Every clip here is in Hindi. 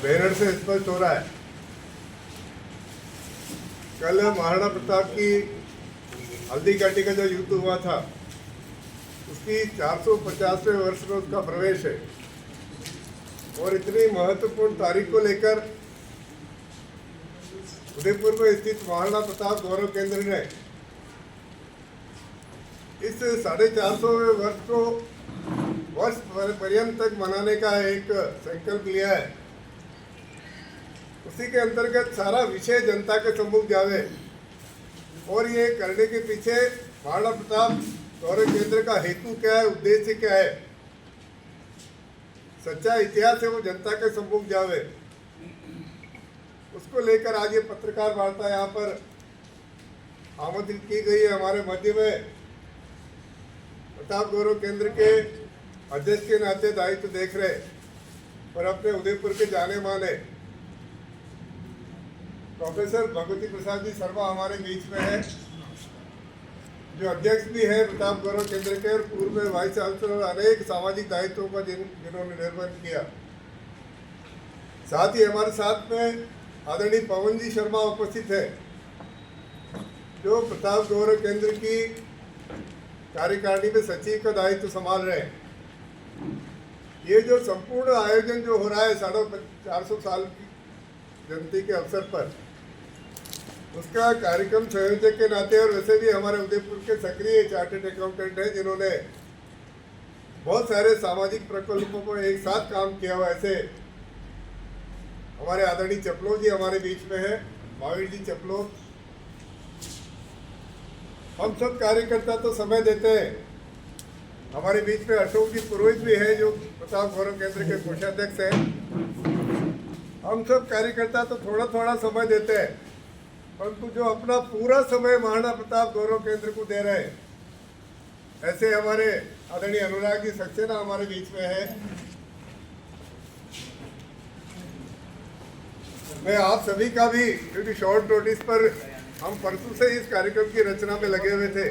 बैनर से स्पष्ट हो रहा है। कल महाराणा प्रताप की हल्दी घाटी का जो युद्ध हुआ था उसकी 450वें वर्ष में उसका प्रवेश है और इतनी महत्वपूर्ण तारीख को लेकर उदयपुर में स्थित महाराणा प्रताप गौरव केंद्र ने इस 450वें वर्ष को वर्ष पर्यंत तक मनाने का एक संकल्प लिया है। उसी के अंतर्गत सारा विषय जनता के सम्मुख जावे और ये करने के पीछे महाराणा प्रताप गौरव केंद्र का हेतु क्या है, उद्देश्य क्या है, सच्चा इतिहास है वो जनता के सम्मुख जावे, उसको लेकर आज ये पत्रकार वार्ता यहाँ पर आमंत्रित की गई है। हमारे मध्य में प्रताप गौरव केंद्र के अध्यक्ष के नाते दायित्व देख रहे और अपने उदयपुर के जाने माने प्रोफेसर भगवती प्रसाद जी शर्मा हमारे बीच में है, जो अध्यक्ष भी है प्रताप गौरव केंद्र के और पूर्व में वाइस चांसलर और अनेक सामाजिक दायित्वों का जिन्होंने निर्वहन किया। साथ ही हमारे साथ में आदरणीय पवन जी शर्मा उपस्थित है, जो प्रताप गौरव केंद्र की कार्यकारिणी में सचिव का दायित्व संभाल रहे हैं। ये जो संपूर्ण आयोजन जो हो रहा है 450 साल की जयंती के अवसर पर, उसका कार्यक्रम संयोजक के नाते और वैसे भी हमारे उदयपुर के सक्रिय चार्टर्ड अकाउंटेंट हैं जिन्होंने बहुत सारे सामाजिक प्रकल्पों को एक साथ काम किया हुआ, ऐसे हमारे आदरणीय चपलो जी हमारे बीच में है, महावीर जी चपलो। हम सब कार्यकर्ता तो समय देते हैं। हमारे बीच में अशोक जी पुरोहित भी है जो प्रताप गौरव केंद्र के कोषाध्यक्ष हैं। हम सब कार्यकर्ता तो थोड़ा थोड़ा समय देते हैं, परंतु जो अपना पूरा समय महाराणा प्रताप गौरव केंद्र को दे रहे हैं, ऐसे हमारे आदरणीय अनुराग जी सक्सेना हमारे बीच में है। मैं आप सभी का भी, क्योंकि शॉर्ट नोटिस पर हम परसों से इस कार्यक्रम की रचना में लगे हुए थे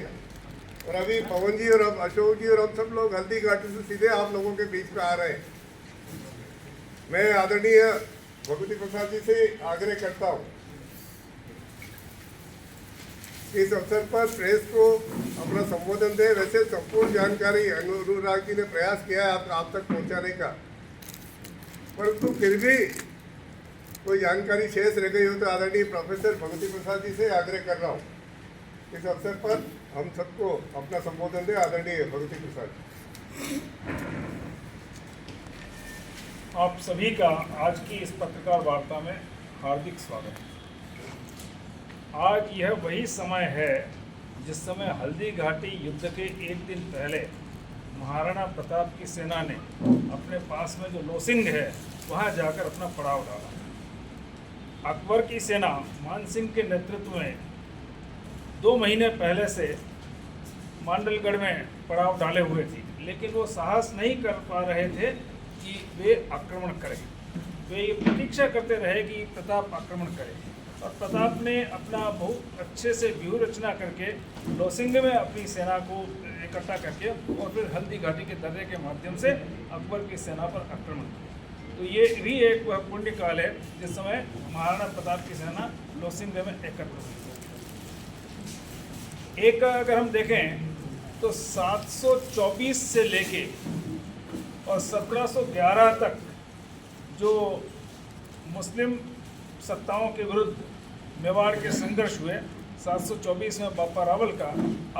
और अभी पवन जी और अब अशोक जी और हम सब लोग हल्दी घाटी से सीधे आप लोगों के बीच में आ रहे हैं। मैं आदरणीय भगवती प्रसाद जी से आग्रह करता हूँ इस अवसर पर प्रेस को अपना संबोधन दे। वैसे संपूर्ण जानकारी अनुराग जी ने प्रयास किया है आप तक पहुंचाने का, परंतु फिर भी कोई जानकारी शेष रह गई हो तो आदरणीय प्रोफेसर भगवती प्रसाद जी से आग्रह कर रहा हूँ इस अवसर पर हम सबको अपना संबोधन दे। आदरणीय भगवती प्रसाद। आप सभी का आज की इस पत्रकार वार्ता में हार्दिक स्वागत है। आज यह वही समय है जिस समय हल्दी घाटी युद्ध के एक दिन पहले महाराणा प्रताप की सेना ने अपने पास में जो लोसिंग है वहां जाकर अपना पड़ाव डाला। अकबर की सेना मान सिंह के नेतृत्व में 2 महीने पहले से मांडलगढ़ में पड़ाव डाले हुए थी, लेकिन वो साहस नहीं कर पा रहे थे कि वे आक्रमण करें। वे ये प्रतीक्षा करते रहे कि प्रताप आक्रमण करे और प्रताप ने अपना बहुत अच्छे से व्यूह रचना करके लोसिंग में अपनी सेना को इकट्ठा करके और फिर हल्दी घाटी के दर्रे के माध्यम से अकबर की सेना पर आक्रमण किया। तो ये भी एक पुण्य काल है जिस समय महाराणा प्रताप की सेना लोसिंग में एकत्र हुई। एक अगर हम देखें तो 724 से लेके और 1711 तक जो मुस्लिम सत्ताओं के विरुद्ध मेवाड़ के संघर्ष हुए, 724 में बापा रावल का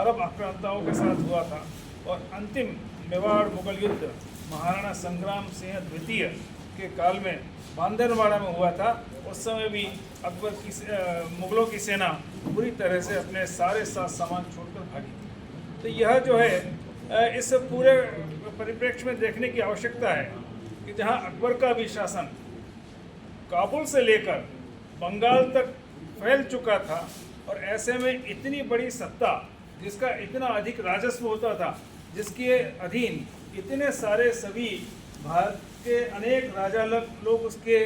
अरब आक्रांताओं के साथ हुआ था और अंतिम मेवाड़ मुगल युद्ध महाराणा संग्राम सिंह द्वितीय के काल में बांदरवाड़ा में हुआ था। उस समय भी अकबर की मुगलों की सेना पूरी तरह से अपने सारे सामान छोड़कर भागी। तो यह जो है इस पूरे परिप्रेक्ष्य में देखने की आवश्यकता है कि जहां अकबर का भी शासन काबुल से लेकर बंगाल तक फैल चुका था और ऐसे में इतनी बड़ी सत्ता जिसका इतना अधिक राजस्व होता था, जिसके अधीन इतने सारे सभी भारत के अनेक राजा लोग उसके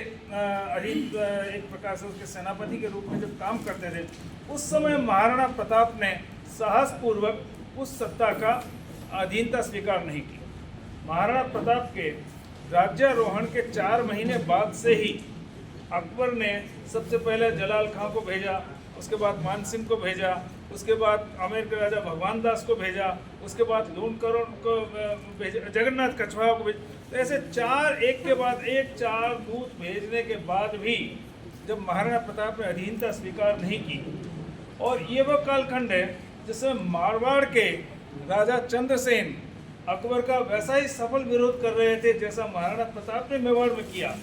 अधीन एक प्रकार से उसके सेनापति के रूप में जब काम करते थे, उस समय महाराणा प्रताप ने साहसपूर्वक उस सत्ता का अधीनता स्वीकार नहीं की। महाराणा प्रताप के राज्यारोहण के 4 महीने बाद से ही अकबर ने सबसे पहले जलाल खां को भेजा, उसके बाद मान सिंह को भेजा, उसके बाद आमेर के राजा भगवान दास को भेजा, उसके बाद लूणकरण को भेजा, जगन्नाथ कछवाहा को भेजा। तो ऐसे एक के बाद एक चार दूत भेजने के बाद भी जब महाराणा प्रताप ने अधीनता स्वीकार नहीं की, और ये वो कालखंड है जिसमें मारवाड़ के राजा चंद्रसेन अकबर का वैसा ही सफल विरोध कर रहे थे जैसा महाराणा प्रताप ने मेवाड़ में किया।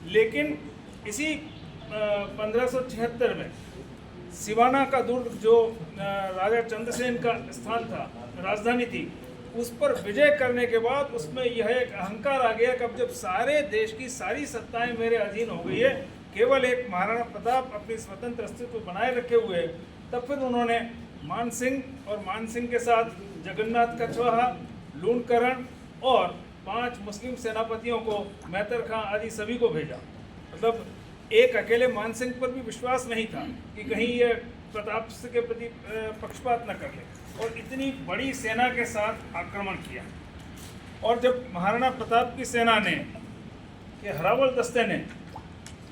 लेकिन इसी 1576 में सिवाना का दुर्ग जो राजा चंद्रसेन का स्थान था, राजधानी थी, उस पर विजय करने के बाद उसमें यह एक अहंकार आ गया कि अब जब सारे देश की सारी सत्ताएं मेरे अधीन हो गई है, केवल एक महाराणा प्रताप अपनी स्वतंत्र अस्तित्व बनाए रखे हुए, तब फिर उन्होंने मान सिंह और मान सिंह के साथ जगन्नाथ कछवाहा, लूणकरण और 5 मुस्लिम सेनापतियों को, मैतर खां आदि सभी को भेजा। मतलब एक अकेले मान सिंह पर भी विश्वास नहीं था कि कहीं ये प्रताप के प्रति पक्षपात न कर ले, और इतनी बड़ी सेना के साथ आक्रमण किया। और जब महाराणा प्रताप की सेना ने, कि हरावल दस्ते ने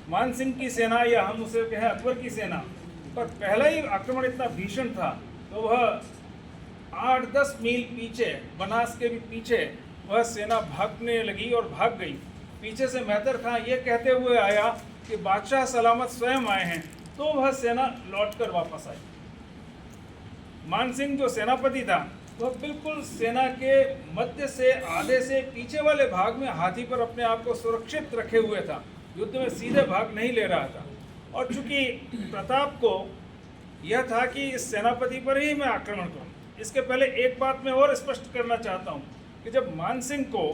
मान सिंह की सेना, या हम उसे कहें अकबर की सेना पर पहला ही आक्रमण इतना भीषण था, तो वह 8-10 मील पीछे, बनास के भी पीछे वह सेना भागने लगी और भाग गई। पीछे से मैतर खां ये कहते हुए आया कि बादशाह सलामत स्वयं आए हैं, तो वह सेना लौटकर वापस आई। मान सिंह जो सेनापति था वह बिल्कुल सेना के मध्य से आधे से पीछे वाले भाग में हाथी पर अपने आप को सुरक्षित रखे हुए था, युद्ध में सीधे भाग नहीं ले रहा था। और चूंकि प्रताप को यह था कि इस सेनापति पर ही मैं आक्रमण करूं। इसके पहले एक बात मैं और स्पष्ट करना चाहता हूं कि जब मान सिंह को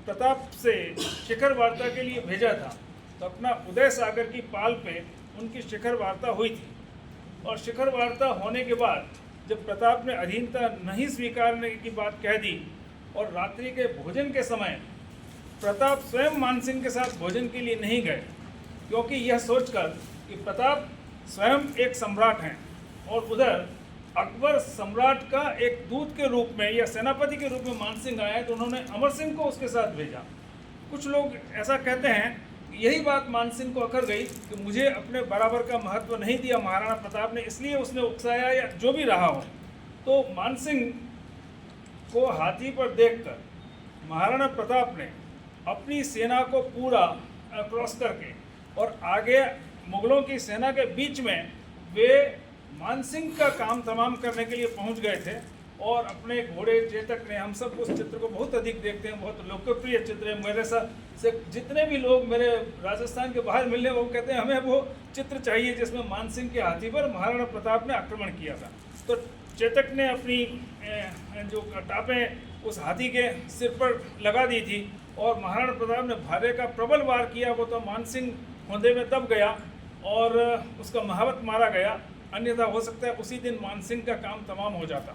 प्रताप से शिखर वार्ता के लिए भेजा था, तो अपना उदय सागर की पाल पे उनकी शिखर वार्ता हुई थी। और शिखर वार्ता होने के बाद जब प्रताप ने अधीनता नहीं स्वीकारने की बात कह दी, और रात्रि के भोजन के समय प्रताप स्वयं मान सिंह के साथ भोजन के लिए नहीं गए, क्योंकि यह सोचकर कि प्रताप स्वयं एक सम्राट हैं और उधर अकबर सम्राट का एक दूत के रूप में या सेनापति के रूप में मान सिंह आया, तो उन्होंने अमर सिंह को उसके साथ भेजा। कुछ लोग ऐसा कहते हैं कि यही बात मान सिंह को अखर गई कि मुझे अपने बराबर का महत्व नहीं दिया महाराणा प्रताप ने, इसलिए उसने उकसाया, या जो भी रहा हो। तो मान सिंह को हाथी पर देखकर महाराणा प्रताप ने अपनी सेना को पूरा क्रॉस करके और आगे मुगलों की सेना के बीच में वे मान सिंह का काम तमाम करने के लिए पहुंच गए थे। और अपने घोड़े चेतक ने, हम सब उस चित्र को बहुत अधिक देखते हैं, बहुत लोकप्रिय चित्र है। मेरे साथ से जितने भी लोग मेरे राजस्थान के बाहर मिलने, वो कहते हैं हमें वो चित्र चाहिए जिसमें मान सिंह के हाथी पर महाराणा प्रताप ने आक्रमण किया था। तो चेतक ने अपनी जो टापें उस हाथी के सिर पर लगा दी थी और महाराणा प्रताप ने भाले का प्रबल वार किया। वो तो मान सिंह खोंदे में दब गया और उसका महावत मारा गया, अन्यथा हो सकता है उसी दिन मान सिंह का काम तमाम हो जाता।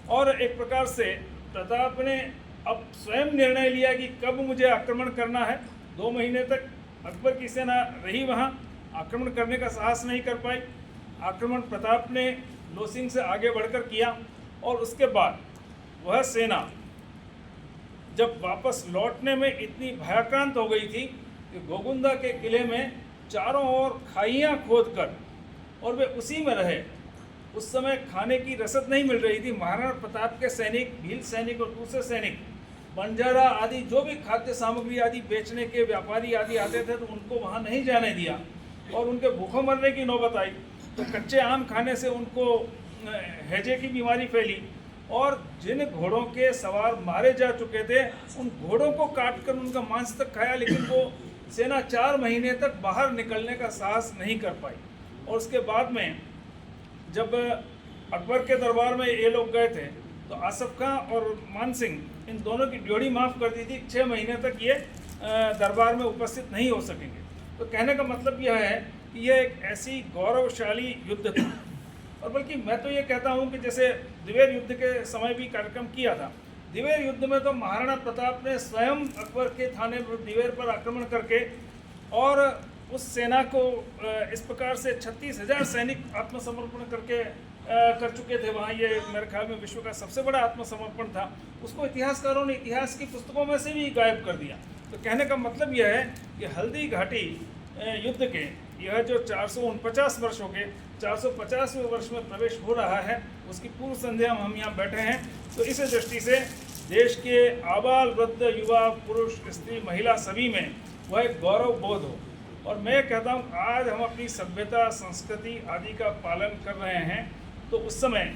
और एक प्रकार से प्रताप ने अब स्वयं निर्णय लिया कि कब मुझे आक्रमण करना है। 2 महीने तक अकबर की सेना रही वहाँ, आक्रमण करने का साहस नहीं कर पाई। आक्रमण प्रताप ने लोसिंग से आगे बढ़कर किया और उसके बाद वह सेना जब वापस लौटने में इतनी भयाक्रांत हो गई थी कि गोगुंदा के किले में चारों ओर खाइयाँ खोदकर और वे उसी में रहे। उस समय खाने की रसद नहीं मिल रही थी। महाराणा प्रताप के सैनिक, भील सैनिक और दूसरे सैनिक, बंजारा आदि जो भी खाद्य सामग्री आदि बेचने के व्यापारी आदि आते थे, तो उनको वहाँ नहीं जाने दिया और उनके भूखों मरने की नौबत आई। तो कच्चे आम खाने से उनको हैजे की बीमारी फैली और जिन घोड़ों के सवार मारे जा चुके थे उन घोड़ों को काटकर उनका मांस तक खाया, लेकिन वो सेना 4 महीने तक बाहर निकलने का साहस नहीं कर पाई। और उसके बाद में जब अकबर के दरबार में ये लोग गए थे तो आसफ खां और मान सिंह इन दोनों की ड्योढ़ी माफ़ कर दी थी। 6 महीने तक ये दरबार में उपस्थित नहीं हो सकेंगे। तो कहने का मतलब यह है कि यह एक ऐसी गौरवशाली युद्ध था। और बल्कि मैं तो ये कहता हूँ कि जैसे दिवेर युद्ध के समय भी कार्यक्रम किया था, दिवेर युद्ध में तो महाराणा प्रताप ने स्वयं अकबर के थाने दिवेर पर आक्रमण करके और उस सेना को इस प्रकार से 36,000 सैनिक आत्मसमर्पण करके कर चुके थे वहाँ। ये मेरे ख्याल में विश्व का सबसे बड़ा आत्मसमर्पण था। उसको इतिहासकारों ने इतिहास की पुस्तकों में से भी गायब कर दिया। तो कहने का मतलब यह है कि हल्दी घाटी युद्ध के यह जो 449 वर्ष हो गए, 450वें वर्ष में प्रवेश हो रहा है, उसकी पूर्व संध्या में हम यहाँ बैठे हैं। तो इस दृष्टि से देश के आबाल वृद्ध युवा पुरुष स्त्री महिला सभी में वह एक गौरव बोध हो। और मैं कहता हूँ आज हम अपनी सभ्यता संस्कृति आदि का पालन कर रहे हैं, तो उस समय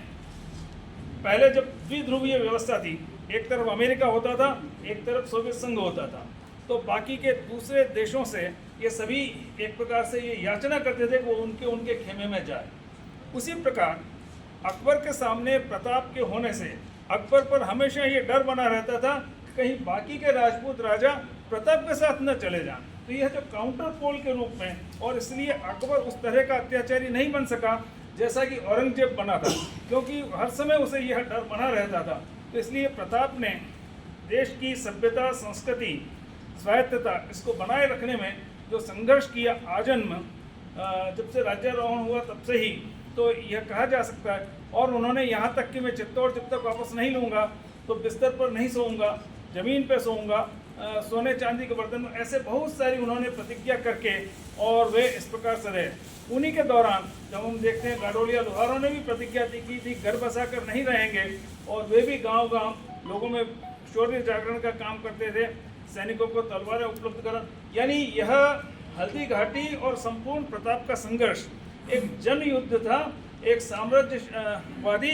पहले जब द्विध्रुवीय व्यवस्था थी, एक तरफ अमेरिका होता था, एक तरफ सोवियत संघ होता था, तो बाकी के दूसरे देशों से ये सभी एक प्रकार से ये याचना करते थे कि वो उनके खेमे में जाए। उसी प्रकार अकबर के सामने प्रताप के होने से अकबर पर हमेशा ये डर बना रहता था कि कहीं बाकी के राजपूत राजा प्रताप के साथ न चले जाएं। तो यह जो काउंटर पोल के रूप में, और इसलिए अकबर उस तरह का अत्याचारी नहीं बन सका जैसा कि औरंगजेब बना था, क्योंकि हर समय उसे यह डर बना रहता था। तो इसलिए प्रताप ने देश की सभ्यता संस्कृति स्वायत्तता इसको बनाए रखने में जो संघर्ष किया आजन्म, जब से राज्यारोहण हुआ तब से ही, तो यह कहा जा सकता है। और उन्होंने यहाँ तक कि मैं चित्तौड़ जब तक वापस नहीं लूँगा तो बिस्तर पर नहीं सोऊंगा, ज़मीन पे सोऊंगा, सोने चांदी के बर्तन में, ऐसे बहुत सारी उन्होंने प्रतिज्ञा करके और वे इस प्रकार से रहे। उन्हीं के दौरान जब हम देखते हैं गाडोलिया लोहारों ने भी प्रतिज्ञा की थी, घर बसा कर नहीं रहेंगे, और वे भी गांव-गांव लोगों में शौर्य जागरण का काम करते थे, सैनिकों को तलवारें उपलब्ध करा। यानी यह हल्दी घाटी और संपूर्ण प्रताप का संघर्ष एक जन युद्ध था, एक साम्राज्यवादी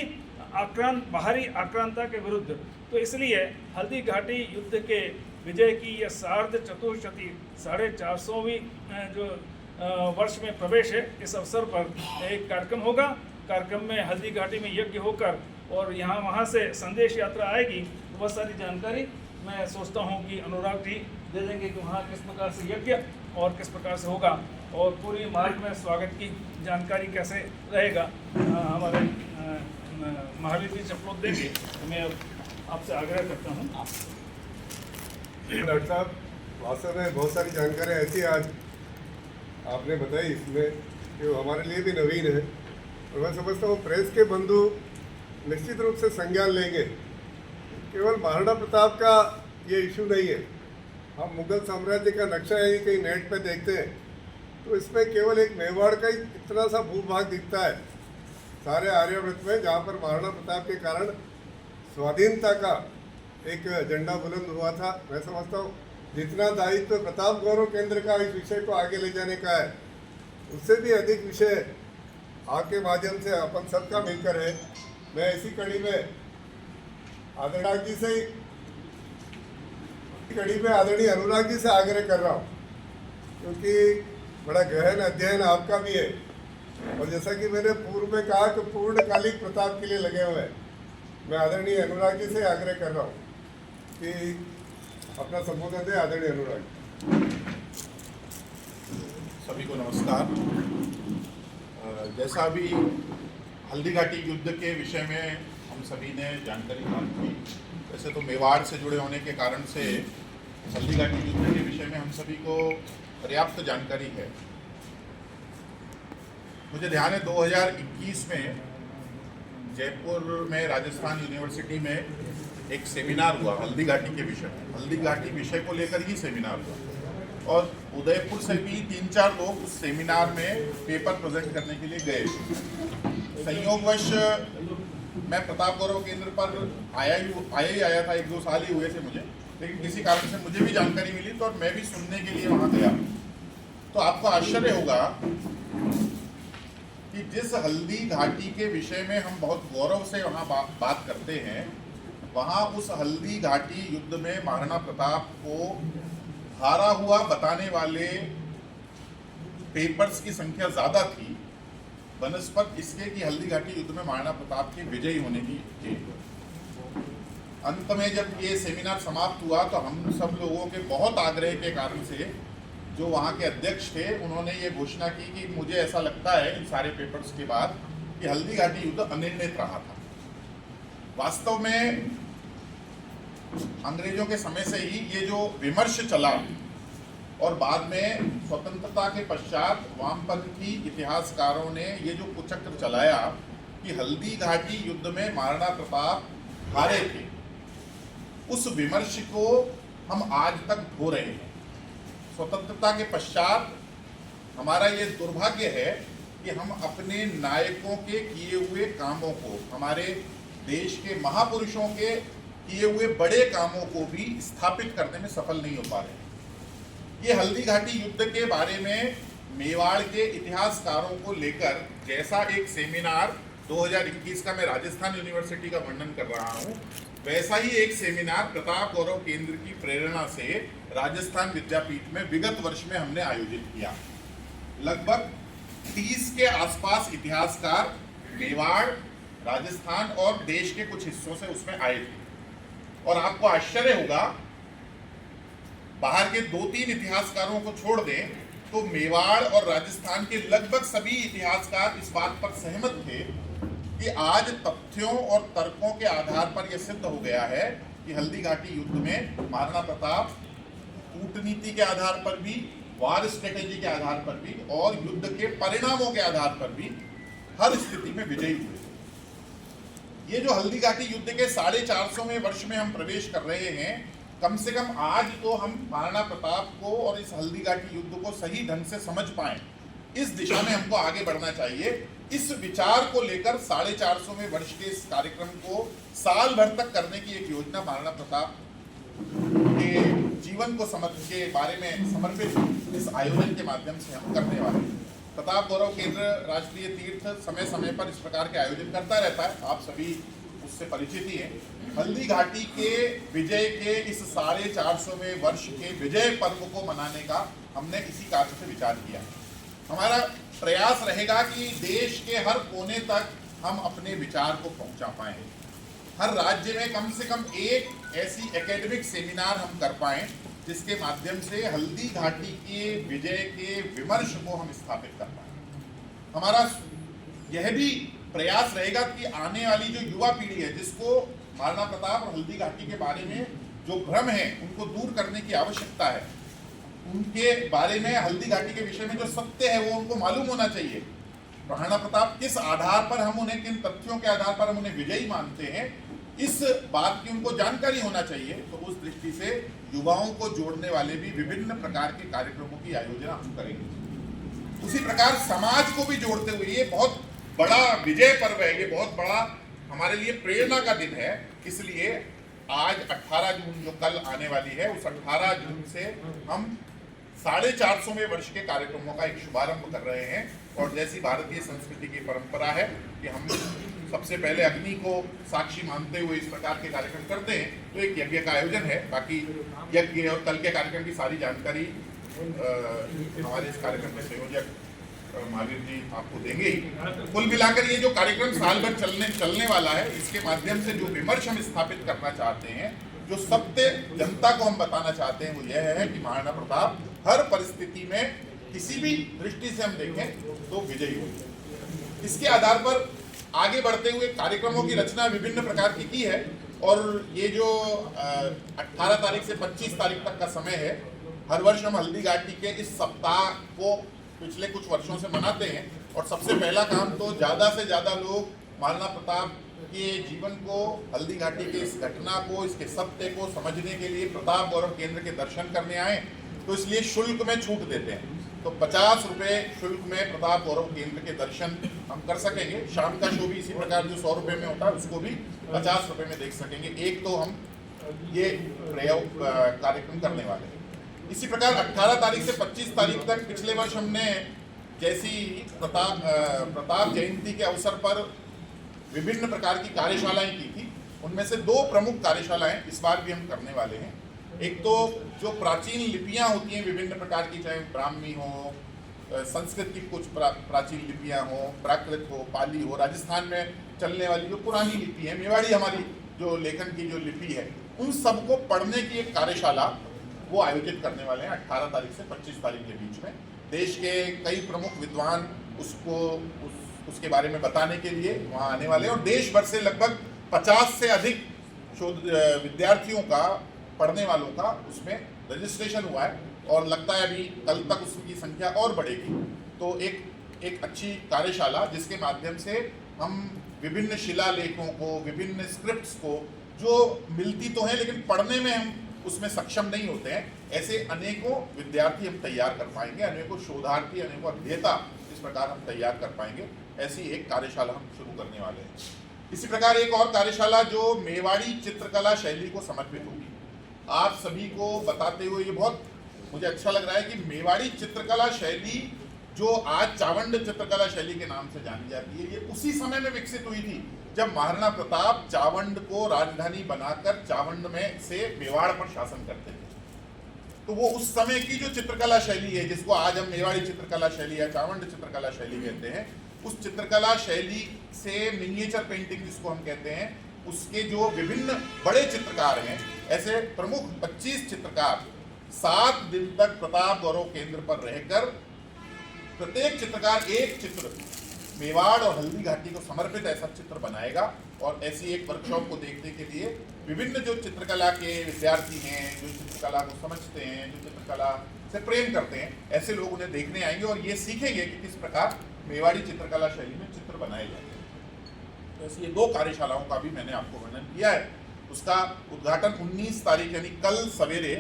बाहरी आक्रांता के विरुद्ध। तो इसलिए हल्दी घाटी युद्ध के विजय की यह सार्ध चतुर्शती 450वीं जो वर्ष में प्रवेश है, इस अवसर पर एक कार्यक्रम होगा। कार्यक्रम में हल्दी घाटी में यज्ञ होकर और यहाँ वहाँ से संदेश यात्रा आएगी। बहुत सारी जानकारी मैं सोचता हूँ कि अनुराग जी दे देंगे कि वहाँ किस प्रकार से यज्ञ और किस प्रकार से होगा, और पूरी मार्ग में स्वागत की जानकारी कैसे रहेगा हमारे महावीर जी चपलोत देंगे। तो मैं आपसे आग्रह करता हूँ। डॉक्टर साहब, वास्तव में बहुत सारी जानकारी ऐसी आज आपने बताई इसमें कि वो हमारे लिए भी नवीन है, और मैं समझता हूँ प्रेस के बंधु निश्चित रूप से संज्ञान लेंगे। केवल महाराणा प्रताप का ये इशू नहीं है। हम मुगल साम्राज्य का नक्शा यदि कहीं नेट पे देखते हैं तो इसमें केवल एक मेवाड़ का ही इतना सा भूभाग दिखता है सारे आर्यावर्त में, जहाँ पर महाराणा प्रताप के कारण स्वाधीनता का एक झंडा बुलंद हुआ था। मैं समझता हूँ जितना दायित्व प्रताप गौरव केंद्र का इस विषय को आगे ले जाने का है, उससे भी अधिक विषय आपके माध्यम से अपन सबका मिलकर है। मैं इसी कड़ी में आदरणीय जी से आदरणीय अनुराग जी से आग्रह कर रहा हूँ, क्योंकि बड़ा गहन अध्ययन आपका भी है, और जैसा कि मैंने पूर्व में कहा कि पूर्णकालिक प्रताप के लिए लगे हुए हैं। मैं आदरणीय अनुराग जी से आग्रह कर रहा हूँ कि अपना संबोधन दे। आदरणीय अनुराग। सभी को नमस्कार। जैसा अभी हल्दी घाटी युद्ध के विषय में हम सभी ने जानकारी प्राप्त की, वैसे तो मेवाड़ से जुड़े होने के कारण से हल्दी घाटी युद्ध के विषय में हम सभी को पर्याप्त जानकारी है। मुझे ध्यान है 2021 में जयपुर में राजस्थान यूनिवर्सिटी में एक सेमिनार हुआ हल्दी घाटी के विषय में। हल्दी घाटी विषय को लेकर ही सेमिनार हुआ, और उदयपुर से भी 3-4 लोग उस सेमिनार में पेपर प्रेजेंट करने के लिए गए। संयोगवश मैं प्रताप गौरव केंद्र पर आया था, 1-2 साल ही हुए थे मुझे, लेकिन किसी कारण से मुझे भी जानकारी मिली तो मैं भी सुनने के लिए वहाँ गया। तो आपको आश्चर्य होगा कि जिस हल्दी घाटी के विषय में हम बहुत गौरव से वहाँ बात करते हैं, वहाँ उस हल्दी घाटी युद्ध में महाराणा प्रताप को हारा हुआ बताने वाले पेपर्स की संख्या ज़्यादा थी बनस्पत इसके कि हल्दी घाटी युद्ध में महाराणा प्रताप के विजयी होने की थी। अंत में जब ये सेमिनार समाप्त हुआ तो हम सब लोगों के बहुत आग्रह के कारण से जो वहाँ के अध्यक्ष थे, उन्होंने ये घोषणा की कि मुझे ऐसा लगता है इन सारे पेपर्स के बाद कि हल्दी घाटी युद्ध अनिर्णित रहा था। वास्तव में अंग्रेजों के समय से ही ये जो विमर्श चला, और बाद में स्वतंत्रता के पश्चात वामपंथी इतिहासकारों ने ये जो कुचक्र चलाया कि हल्दी घाटी युद्ध में महाराणा प्रताप हारे थे, उस विमर्श को हम आज तक ढो रहे हैं। स्वतंत्रता के पश्चात हमारा ये दुर्भाग्य है कि हम अपने नायकों के किए हुए कामों को, हमारे देश के महापुरुषों के किए हुए बड़े कामों को भी स्थापित करने में सफल नहीं हो पा रहे। ये हल्दी घाटी युद्ध के बारे में मेवाड़ के इतिहासकारों को लेकर जैसा एक सेमिनार 2021 का मैं राजस्थान यूनिवर्सिटी का वर्णन कर रहा हूँ, वैसा ही एक सेमिनार प्रताप गौरव केंद्र की प्रेरणा से राजस्थान विद्यापीठ में विगत वर्ष में हमने आयोजित किया। लगभग 30 के आसपास इतिहासकार मेवाड़, राजस्थान और देश के कुछ हिस्सों से उसमें आए थे। और आपको आश्चर्य होगा, बाहर के 2-3 इतिहासकारों को छोड़ दें तो मेवाड़ और राजस्थान के लगभग सभी इतिहासकार इस बात पर सहमत थे कि आज तथ्यों और तर्कों के आधार पर यह सिद्ध हो गया है कि हल्दी घाटी युद्ध में महाराणा प्रताप कूटनीति के आधार पर भी, वार स्ट्रेटेजी के आधार पर भी और युद्ध के परिणामों के आधार पर भी हर स्थिति में विजयी हुए। ये जो हल्दी घाटी युद्ध के 450वें वर्ष में हम प्रवेश कर रहे हैं, कम से कम आज तो हम महाराणा प्रताप को और इस हल्दी घाटी युद्ध को सही ढंग से समझ पाएं, इस दिशा में हमको आगे बढ़ना चाहिए। इस विचार को लेकर 450वें वर्ष के इस कार्यक्रम को साल भर तक करने की एक योजना महाराणा प्रताप के जीवन को समझ के बारे में समर्पित इस आयोजन के माध्यम से हम करने वाले हैं। प्रताप गौरव केंद्र राष्ट्रीय तीर्थ समय समय पर इस प्रकार के आयोजन करता रहता है, आप सभी उससे परिचित ही हैं। हल्दी घाटी के विजय के इस 450वें वर्ष के विजय पर्व को मनाने का हमने इसी कार्य से विचार किया। हमारा प्रयास रहेगा कि देश के हर कोने तक हम अपने विचार को पहुंचा पाएं। हर राज्य में कम से कम एक ऐसी एकेडमिक सेमिनार हम कर पाएं जिसके माध्यम से हल्दी घाटी के विजय के विमर्श को हम स्थापित कर पाएं। हमारा यह भी प्रयास रहेगा कि आने वाली जो युवा पीढ़ी है, जिसको महाराणा प्रताप और हल्दी घाटी के बारे में जो भ्रम है उनको दूर करने की आवश्यकता है, उनके बारे में हल्दी घाटी के विषय में जो सत्य है वो उनको मालूम होना चाहिए। महाराणा प्रताप किस आधार पर हम उन्हें, किन तथ्यों के आधार पर हम उन्हें विजयी मानते हैं, इस बात की उनको जानकारी होना चाहिए। तो उस दृष्टि से युवाओं को जोड़ने वाले भी विभिन्न प्रकार के कार्यक्रमों की आयोजना हम करेंगे। उसी प्रकार समाज को भी जोड़ते हुए, ये बहुत बड़ा विजय पर्व है, ये बहुत बड़ा हमारे लिए प्रेरणा का दिन है। इसलिए आज 18 जून जो कल आने वाली है, उस 18 जून से हम 450वें वर्ष के कार्यक्रमों का एक शुभारंभ कर रहे हैं। और जैसी भारतीय संस्कृति की परंपरा है कि हम सबसे पहले अग्नि को साक्षी मानते हुए इस प्रकार के कार्यक्रम करते हैं, तो एक यज्ञ का आयोजन है। बाकी यज्ञ और कल के कार्यक्रम की सारी जानकारी हमारे इस कार्यक्रम के संयोजक महावीर जी आपको देंगे ही। कुल मिलाकर ये जो कार्यक्रम साल भर चलने वाला है, इसके माध्यम से जो विमर्श हम स्थापित करना चाहते हैं, जो सत्य जनता को हम बताना चाहते हैं, वो यह है कि महाराणा प्रताप हर परिस्थिति में किसी भी दृष्टि से हम देखें तो विजयी हुए। इसके आधार पर आगे बढ़ते हुए कार्यक्रमों की रचना विभिन्न प्रकार की है। और ये जो 18 तारीख से 25 तारीख तक का समय है, हर वर्ष हम हल्दी घाटी के इस सप्ताह को पिछले कुछ वर्षों से मनाते हैं। और सबसे पहला काम तो ज़्यादा से ज़्यादा लोग महाराणा प्रताप के जीवन को, हल्दी घाटी के इस घटना को, इसके सत्य को समझने के लिए प्रताप गौरव केंद्र के दर्शन करने आए। तो इसलिए शुल्क में छूट देते हैं, तो 50 रुपये शुल्क में प्रताप गौरव केंद्र के दर्शन हम कर सकेंगे। शाम का शो भी इसी प्रकार जो 100 रुपये में होता है, उसको भी 50 रुपये में देख सकेंगे। एक तो हम ये प्रयोग कार्यक्रम करने वाले हैं। इसी प्रकार 18 तारीख से 25 तारीख तक पिछले वर्ष हमने जैसी प्रताप जयंती के अवसर पर विभिन्न प्रकार की कार्यशालाएं की थी, उनमें से 2 प्रमुख कार्यशालाएं इस बार भी हम करने वाले हैं। एक तो जो प्राचीन लिपियां होती हैं विभिन्न प्रकार की, चाहे ब्राह्मी हो, संस्कृत की कुछ प्राचीन लिपियां हो, प्राकृत हो, पाली हो, राजस्थान में चलने वाली जो पुरानी लिपि है, मेवाड़ी हमारी जो लेखन की जो लिपि है, उन सबको पढ़ने की एक कार्यशाला वो आयोजित करने वाले हैं 18 तारीख से 25 तारीख के बीच में। देश के कई प्रमुख विद्वान उसके बारे में बताने के लिए वहाँ आने वाले हैं। और देश भर से लगभग 50 से अधिक शोध विद्यार्थियों का, पढ़ने वालों का उसमें रजिस्ट्रेशन हुआ है और लगता है अभी कल तक उसकी संख्या और बढ़ेगी। तो एक अच्छी कार्यशाला जिसके माध्यम से हम विभिन्न शिलालेखों को, विभिन्न स्क्रिप्ट्स को, जो मिलती तो हैं लेकिन पढ़ने में हम उसमें सक्षम नहीं होते हैं, ऐसे अनेकों विद्यार्थी हम तैयार कर पाएंगे, अनेकों शोधार्थी, अनेकों अध्येता इस प्रकार हम तैयार कर पाएंगे। ऐसी एक कार्यशाला हम शुरू करने वाले हैं। इसी प्रकार एक और कार्यशाला जो मेवाड़ी चित्रकला शैली को समर्पित होगी। आप सभी को बताते हुए ये बहुत मुझे अच्छा लग रहा है कि मेवाड़ी चित्रकला शैली जो आज चावंड चित्रकला शैली के नाम से जानी जाती है, ये उसी समय में विकसित हुई थी जब महाराणा प्रताप चावंड को राजधानी बनाकर चावंड में से मेवाड़ पर शासन करते थे। तो वो उस समय की जो चित्रकला शैली है, जिसको आज हम मेवाड़ी चित्रकला शैली या चावंड चित्रकला शैली कहते हैं, उस चित्रकला शैली से मिनिएचर पेंटिंग जिसको हम कहते हैं, उसके जो विभिन्न बड़े चित्रकार हैं, ऐसे प्रमुख 25 चित्रकार 7 दिन तक प्रताप गौरव केंद्र पर रहकर प्रत्येक चित्रकार एक चित्र मेवाड़ और हल्दी घाटी को समर्पित ऐसा चित्र बनाएगा। और ऐसी एक वर्कशॉप को देखने के लिए विभिन्न जो चित्रकला के विद्यार्थी हैं, जो चित्रकला को समझते हैं, जो चित्रकला से प्रेम करते हैं, ऐसे लोग उन्हें देखने आएंगे और ये सीखेंगे कि किस प्रकार मेवाड़ी चित्रकला शैली में चित्र बनाए जाते हैं। तो ऐसी ये 2 कार्यशालाओं का भी मैंने आपको वर्णन किया है। उसका उद्घाटन 19 तारीख यानी कल सवेरे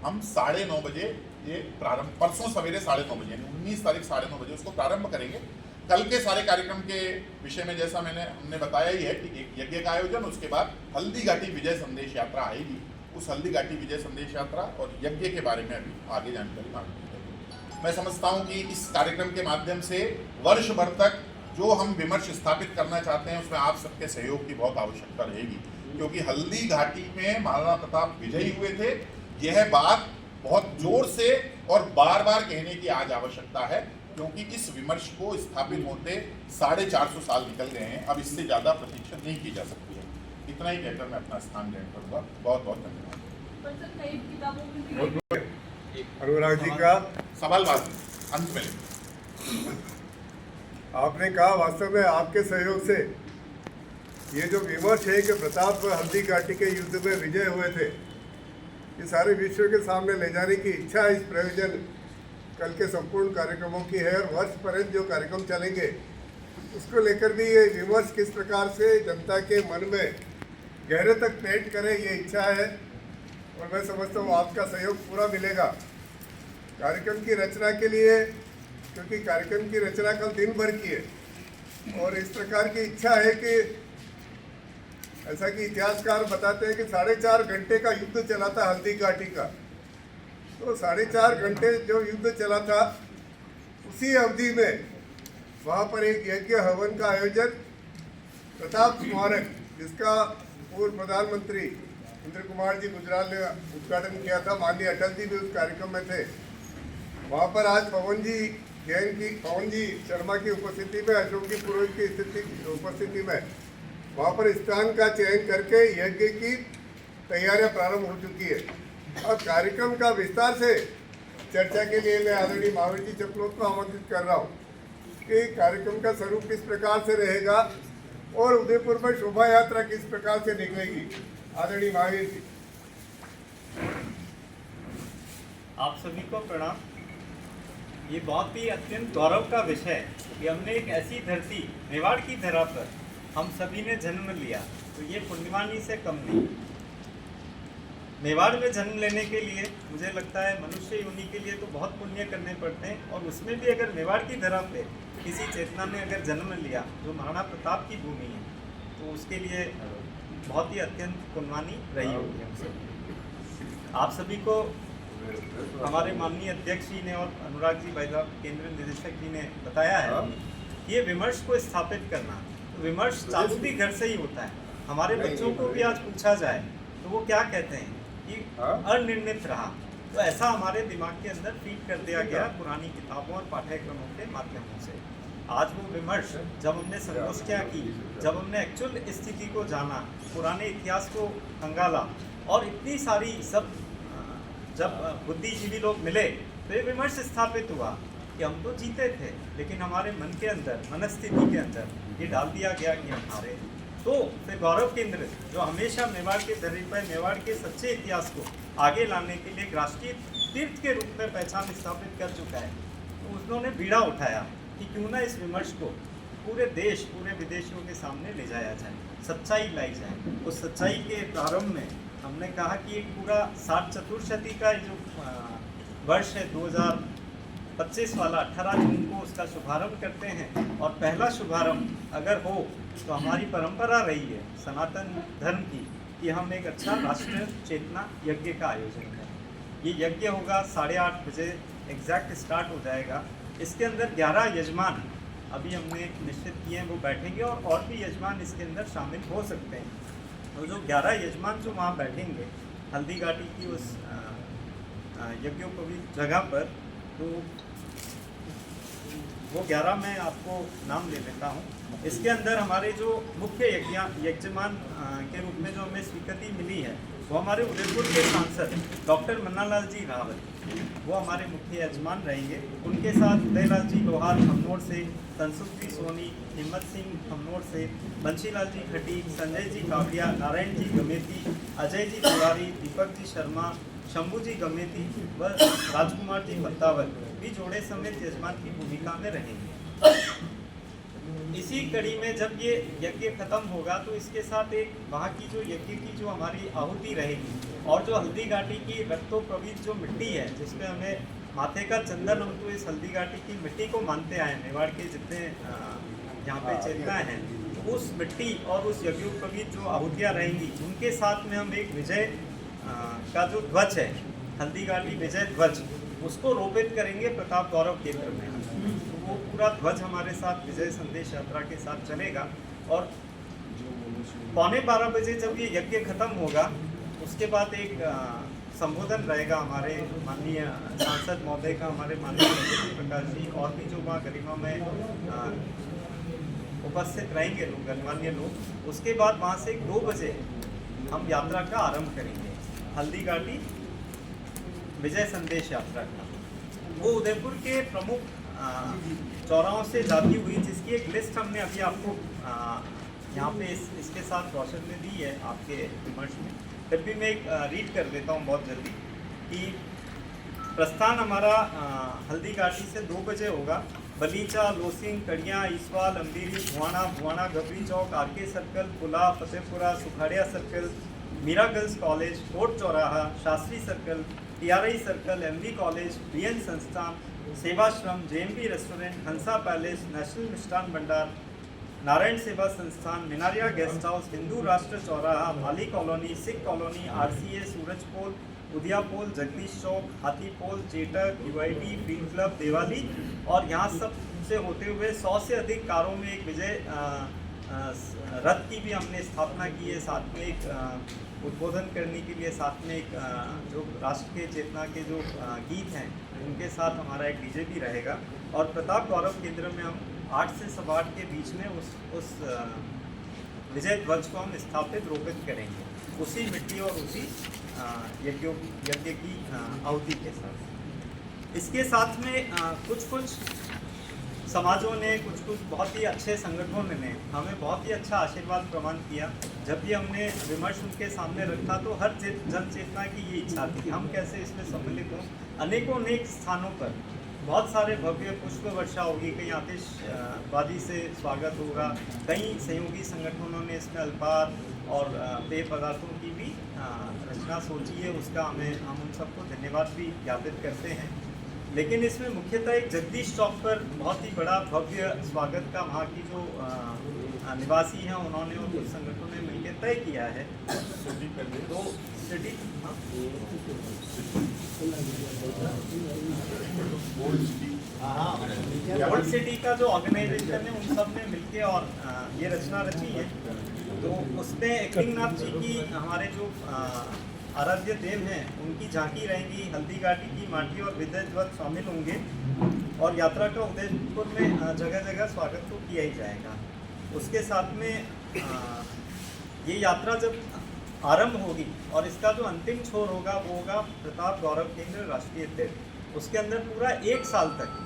हम 9:30 बजे ये प्रारंभ, परसों सवेरे 9:30 बजे यानी 19 तारीख 9:30 बजे उसको प्रारंभ करेंगे। कल के सारे कार्यक्रम के विषय में जैसा हमने बताया ही है कि एक यज्ञ का आयोजन, उसके बाद हल्दी घाटी विजय संदेश यात्रा आएगी। उस हल्दी घाटी विजय संदेश यात्रा और यज्ञ के बारे में अभी आगे जानकारी मांगनी है। मैं समझता हूँ कि इस कार्यक्रम के माध्यम से वर्ष भर तक जो हम विमर्श स्थापित करना चाहते हैं उसमें आप सबके सहयोग की बहुत आवश्यकता रहेगी, क्योंकि हल्दी घाटी में महाराणा प्रताप विजयी हुए थे। यह बात बहुत जोर से और बार बार कहने की आज आवश्यकता है, क्योंकि इस विमर्श को स्थापित होते 450 साल निकल गए हैं। अब इससे ज़्यादा प्रतीक्षा नहीं की जा सकती है। इतना ही कहकर मैं अपना स्थान ग्रहण करूँगा। बहुत बहुत धन्यवाद। अनुराग जी का सवाल बाद अंत में आपने कहा, वास्तव में आपके सहयोग से ये जो विमर्श है कि प्रताप हल्दी घाटी के युद्ध में विजय हुए थे, ये सारे विश्व के सामने ले जाने की इच्छा इस प्रयोजन कल के संपूर्ण कार्यक्रमों की है। और वर्ष पर्यंत जो कार्यक्रम चलेंगे उसको लेकर भी ये विमर्श किस प्रकार से जनता के मन में गहरे तक पेंट करे, ये इच्छा है। और मैं समझता हूँ आपका सहयोग पूरा मिलेगा कार्यक्रम की रचना के लिए, क्योंकि कार्यक्रम की रचना कल दिन भर की है। और इस प्रकार की इच्छा है कि ऐसा कि इतिहासकार बताते हैं कि 4.5 घंटे का युद्ध चला था हल्दी घाटी का। तो 4.5 घंटे जो युद्ध चला था, उसी अवधि में वहाँ पर एक यज्ञ हवन का आयोजन प्रताप स्मारक, जिसका पूर्व प्रधानमंत्री इंद्र कुमार जी गुजराल ने उद्घाटन किया था, माननीय अटल जी भी उस कार्यक्रम में थे। वहाँ पर आज पवन जी शर्मा की उपस्थिति में, अशोक जी पुरोहित की उपस्थिति में वहाँ पर स्थान का चयन करके यज्ञ की तैयारियां प्रारंभ हो चुकी है। अब कार्यक्रम का विस्तार से चर्चा के लिए मैं आदरणीय महावीर जी चपलोत को आमंत्रित कर रहा हूँ कि कार्यक्रम का स्वरूप किस प्रकार से रहेगा और उदयपुर में शोभा यात्रा किस प्रकार से निकलेगी। आदरणीय महावीर जी। आप सभी को प्रणाम। ये बहुत ही अत्यंत गौरव का विषय है कि हमने एक ऐसी धरती, मेवाड़ की धरा पर हम सभी ने जन्म लिया, तो ये पुण्यवानी से कम नहीं। मेवाड़ में जन्म लेने के लिए मुझे लगता है मनुष्य योनि के लिए तो बहुत पुण्य करने पड़ते हैं, और उसमें भी अगर मेवाड़ की धरा पे किसी चेतना ने अगर जन्म लिया जो महाराणा प्रताप की भूमि है, तो उसके लिए बहुत ही अत्यंत पुण्यवानी रही होगी हम सभी। आप सभी को हमारे माननीय अध्यक्ष जी ने और अनुराग जी भाई साहब केंद्रीय निदेशक जी ने बताया है कि ये विमर्श को स्थापित करना, तो विमर्श चालू घर से ही होता है। हमारे बच्चों को भी आज पूछा जाए तो वो क्या कहते हैं कि अनिर्णित रहा, तो ऐसा हमारे दिमाग के अंदर फीड कर दिया गया पुरानी किताबों और पाठ्यक्रमों के माध्यमों से। आज वो विमर्श जब हमने संगोष्ठियाँ की, जब हमने एक्चुअल स्थिति को जाना, पुराने इतिहास को खंगाला, और इतनी सारी सब जब बुद्धिजीवी लोग मिले तो ये विमर्श स्थापित हुआ कि हम तो जीते थे, लेकिन हमारे मन के अंदर, मनस्थिति के अंदर ये डाल दिया गया कि हम हारे। तो फिर गौरव केंद्र जो हमेशा मेवाड़ के धरती पर मेवाड़ के सच्चे इतिहास को आगे लाने के लिए एक राष्ट्रीय तीर्थ के रूप में पहचान स्थापित कर चुका है, तो उन्होंने बीड़ा उठाया कि क्यों ना इस विमर्श को पूरे देश, पूरे विदेशियों के सामने ले जाया जाए, सच्चाई लाई जाए। उस सच्चाई के प्रारंभ में हमने कहा कि एक पूरा 60 चतुर्शती का जो वर्ष है 2025 वाला 18 जून को उसका शुभारंभ करते हैं। और पहला शुभारंभ अगर हो तो हमारी परंपरा रही है सनातन धर्म की कि हम एक अच्छा राष्ट्र चेतना यज्ञ का आयोजन करें। ये यज्ञ होगा 8:30 बजे एग्जैक्ट स्टार्ट हो जाएगा। इसके अंदर 11 यजमान अभी हमने निश्चित किए हैं, वो बैठेंगे और भी यजमान इसके अंदर शामिल हो सकते हैं। और जो 11 यजमान जो वहाँ बैठेंगे हल्दी घाटी की उस यज्ञोपवीत जगह पर, तो वो 11 मैं आपको नाम ले लेता हूँ। इसके अंदर हमारे जो मुख्य यजमान के रूप में जो हमें स्वीकृति मिली है वो हमारे उदयपुर के सांसद डॉक्टर मन्नालाल जी रावत, वो हमारे मुख्य यजमान रहेंगे। उनके साथ उदयलाल जी लोहार खमनोर से, तनसुख जी सोनी, हिम्मत सिंह खमनोर से, बंशीलाल जी खटीक, संजय जी कावड़िया, नारायण जी गमेती, अजय जी तिवारी, दीपक जी शर्मा, शंभू जी गमेती व राजकुमार जी पत्तावत भी जोड़े समेत यजमान की भूमिका में रहेंगे। इसी कड़ी में जब ये यज्ञ खत्म होगा तो इसके साथ एक वहाँ की जो यज्ञ की जो हमारी आहुति रहेगी और जो हल्दी घाटी की रक्तोपवीत जो मिट्टी है जिसमें हमें माथे का चंदन, हम तो इस हल्दी घाटी की मिट्टी को मानते आए, मेवाड़ के जितने यहाँ पे चेतनाएं हैं, तो उस मिट्टी और उस यज्ञोपवीत जो आहुतियाँ रहेंगी उनके साथ में हम एक विजय का जो ध्वज है हल्दी घाटी विजय ध्वज, उसको रोपित करेंगे प्रताप गौरव केंद्र में। तो वो पूरा ध्वज हमारे साथ विजय संदेश यात्रा के साथ चलेगा। और 11:15 बजे जब ये यज्ञ खत्म होगा उसके बाद एक संबोधन रहेगा हमारे माननीय सांसद महोदय का, हमारे माननीय तेजस्वी प्रकाश जी और भी जो वहाँ गरिमा में उपस्थित रहेंगे लोग, गणमान्य लोग। उसके बाद वहाँ से 2 बजे हम यात्रा का आरंभ करेंगे हल्दी घाटी विजय संदेश यात्रा का। वो उदयपुर के प्रमुख चौराहों से जाती हुई, जिसकी एक लिस्ट हमने अभी आपको यहाँ पे इसके साथ ब्रोशर में दी है आपके विमर्श में, फिर भी मैं एक रीड कर देता हूँ बहुत जल्दी कि प्रस्थान हमारा हल्दी घाटी से 2 बजे होगा। Balicha, Losing, Kadiya, Iswal, Ambiri, Bhuwana, Gabri Chowk, RK circle, Pula, Fatehpura, Sukhadia circle, Meera girls college, Kot चौराहा, Shastri circle, TRI circle, MV college, BN Sansthan, Sevashram, JMB restaurant, Hansa palace, national Mishthan Bhandar, Narayan सेवा संस्थान, मिनारिया गेस्ट हाउस, हिंदू राष्ट्र चौराहा, Mali colony, Sikh colony, RCA, Suraj Pol, Udiya Pol, Jagdish Chowk, Hathi Pol, Chetak, UID, field club, Dewali. और यहाँ सब से होते हुए 100 से अधिक कारों में एक विजय रथ की भी हमने स्थापना की है। साथ में एक उद्बोधन करने के लिए साथ में एक जो राष्ट्र के चेतना के जो गीत हैं उनके साथ हमारा एक डीजे भी रहेगा। और प्रताप गौरव केंद्र में हम 8 से 8:15 के बीच में उस विजय ध्वज को हम स्थापित रोपित करेंगे उसी मिट्टी और उसी यज्ञ की आहुति के साथ। इसके साथ में कुछ समाजों ने, कुछ बहुत ही अच्छे संगठनों ने हमें बहुत ही अच्छा आशीर्वाद प्रदान किया। जब भी हमने विमर्श उनके सामने रखा तो हर जन चेतना की ये इच्छा थी हम कैसे इसमें सम्मिलित हों। अनेक स्थानों पर बहुत सारे भव्य पुष्प वर्षा होगी, कहीं आतिशबाजी से स्वागत होगा, कई सहयोगी संगठनों ने इसमें अल्पाहार और पेय पदार्थों की भी रचना सोची है। उसका हम उन सबको धन्यवाद भी ज्ञापित करते हैं। लेकिन इसमें मुख्यतः एक जगदीश चौक पर बहुत ही बड़ा भव्य स्वागत का वहाँ की जो निवासी हैं उन्होंने और कुछ संगठनों ने मिलकर तय किया है। तो सिटी ओल्ड सिटी का जो ऑर्गेनाइजेशन है उन सब ने मिलकर और ये रचना रची है। तो उसमें एकलिंगनाथ जी की हमारे जो आराध्य देव हैं उनकी झांकी रहेंगी, हल्दी घाटी की माटी और विजय ध्वज शामिल होंगे और यात्रा का उदयपुर में जगह जगह स्वागत तो किया ही जाएगा। उसके साथ में ये यात्रा जब आरंभ होगी और इसका जो अंतिम छोर होगा वो होगा प्रताप गौरव केंद्र राष्ट्रीय तीर्थ। उसके अंदर पूरा 1 साल तक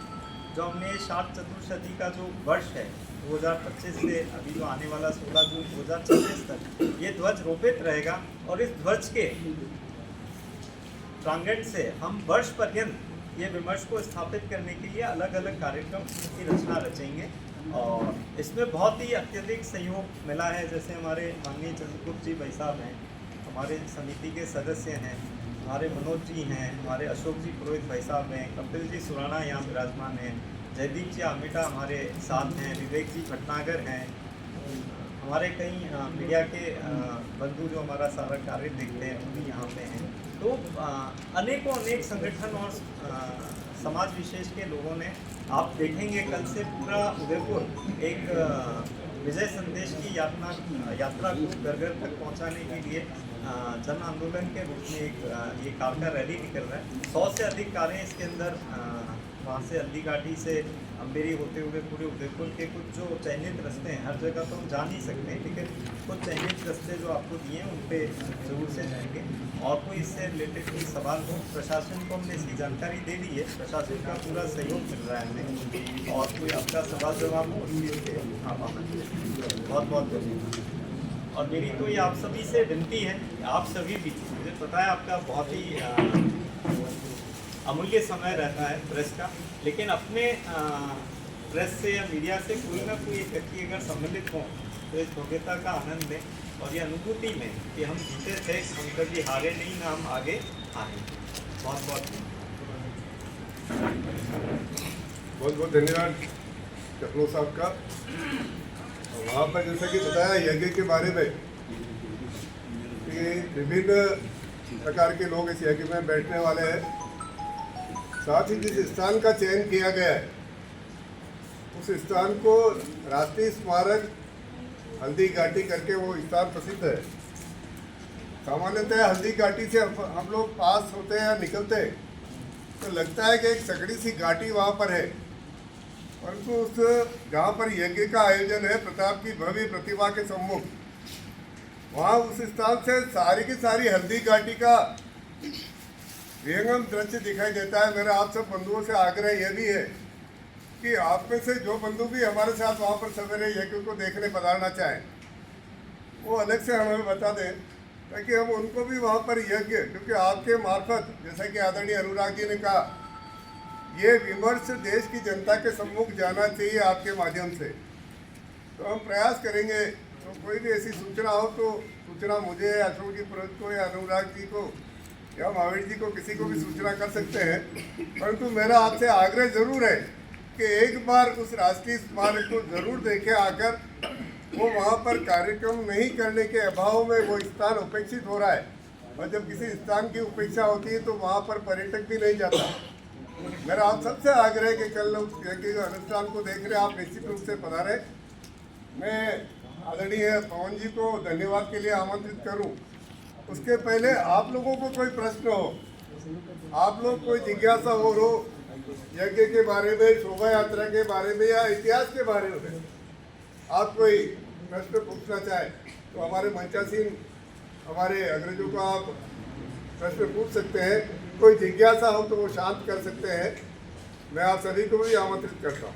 जो हमने 60 चतुर्शती का जो वर्ष है 2025 से अभी जो आने वाला 16 जून 2026 तक ये ध्वज रोपित रहेगा। और इस ध्वज के प्रांगण से हम वर्ष पर्यंत ये विमर्श को स्थापित करने के लिए अलग अलग कार्यक्रम की रचना रचेंगे। और इसमें बहुत ही अत्यधिक सहयोग मिला है, जैसे हमारे माननीय चंद्रगुप्त जी भाई साहब हैं, हमारे समिति के सदस्य हैं, हमारे मनोज जी हैं, हमारे अशोक जी पुरोहित भाई साहब हैं, कपिल जी सुराणा यहाँ विराजमान हैं, जयदीप जी आमिटा हमारे साथ हैं, विवेक जी भटनागर हैं, हमारे कई मीडिया के बंधु जो हमारा सारा कार्य देखते हैं वो भी यहाँ पे हैं। तो अनेकों अनेक संगठन और समाज विशेष के लोगों ने, आप देखेंगे कल से पूरा उदयपुर एक विजय संदेश की यात्रा को घर घर तक पहुंचाने के लिए जन आंदोलन के रूप में एक ये कार का रैली निकल रहा है। 100 से अधिक कारें इसके अंदर वहाँ से हल्दी घाटी से अम्बेरी होते हुए पूरे उदयपुर के कुछ जो चयनित रास्ते हैं, हर जगह तो हम जा नहीं सकते, लेकिन कुछ चयनित रास्ते जो आपको दिए हैं उन पर जरूर से जाएंगे। और कोई इससे रिलेटेड कोई सवाल हो, प्रशासन को हमने इसकी जानकारी दे दी है, प्रशासन का पूरा सहयोग मिल रहा है हमें, और कोई आपका सवाल जवाब हो उसके लिए आप आमंत्रित हैं। बहुत बहुत धन्यवाद। और मेरी तो ये आप सभी से विनती है, आप सभी भी, मुझे पता है आपका बहुत ही अमूल्य समय रहता है प्रेस का, लेकिन अपने प्रेस से या मीडिया से कोई ना कोई एक व्यक्ति अगर सम्मिलित हों तो इस भव्यता का आनंद लें और ये अनुभूति में कि हम जीते थे, हम कभी हारे नहीं, ना हम आगे आए। बहुत बहुत धन्यवाद चपलो साहब का। वहाँ पर जैसा कि बताया यज्ञ के बारे में कि विभिन्न प्रकार के लोग इस यज्ञ में बैठने वाले हैं। साथ ही जिस स्थान का चयन किया गया है उस स्थान को राष्ट्रीय स्मारक हल्दी घाटी करके वो स्थान प्रसिद्ध है। सामान्यतः हल्दी घाटी से हम लोग पास होते हैं या निकलते हैं तो लगता है कि एक सकड़ी सी घाटी वहाँ पर है, परंतु उस जहाँ पर यज्ञ का आयोजन है प्रताप की भव्य प्रतिभा के सम्मुख, वहाँ उस स्थान से सारी की सारी हल्दी घाटी का विहंगम दृश्य दिखाई देता है। मेरा आप सब बंधुओं से आग्रह यह भी है कि आप में से जो बंधु भी हमारे साथ वहाँ पर सवेरे यज्ञ को देखने पधारना चाहें वो अलग से हमें बता दें, ताकि हम उनको भी वहाँ पर यज्ञ, क्योंकि आपके मार्फत जैसा कि आदरणीय अनुराग जी ने कहा, ये विमर्श देश की जनता के सम्मुख जाना चाहिए आपके माध्यम से। तो हम प्रयास करेंगे, तो कोई भी ऐसी सूचना हो तो सूचना मुझे, अशोक जी पुरोहित को या अनुराग जी को या महावीर जी को, किसी को भी सूचना कर सकते हैं। परंतु मेरा आपसे आग्रह जरूर है कि एक बार उस राष्ट्रीय स्मारक को जरूर देखें आकर। वो वहाँ पर कार्यक्रम नहीं करने के अभाव में वो स्थान उपेक्षित हो रहा है, और जब किसी स्थान की उपेक्षा होती है तो वहाँ पर पर्यटक भी नहीं जाता। मेरा आप सबसे आग्रह है कि कल के अनुष्ठान को देख रहे आप निश्चित रूप से पधारें। मैं आदरणीय पवन जी को धन्यवाद के लिए आमंत्रित करूं। उसके पहले आप लोगों को कोई प्रश्न हो, आप लोग कोई जिज्ञासा हो यज्ञ के बारे में, शोभा यात्रा के बारे में या इतिहास के बारे में, आप कोई प्रश्न पूछना चाहें तो हमारे मंचासीन हमारे अग्रजों को आप प्रश्न पूछ सकते हैं। कोई जिज्ञासा हो तो वो शांत कर सकते हैं। मैं आप सभी को भी आमंत्रित करता हूँ।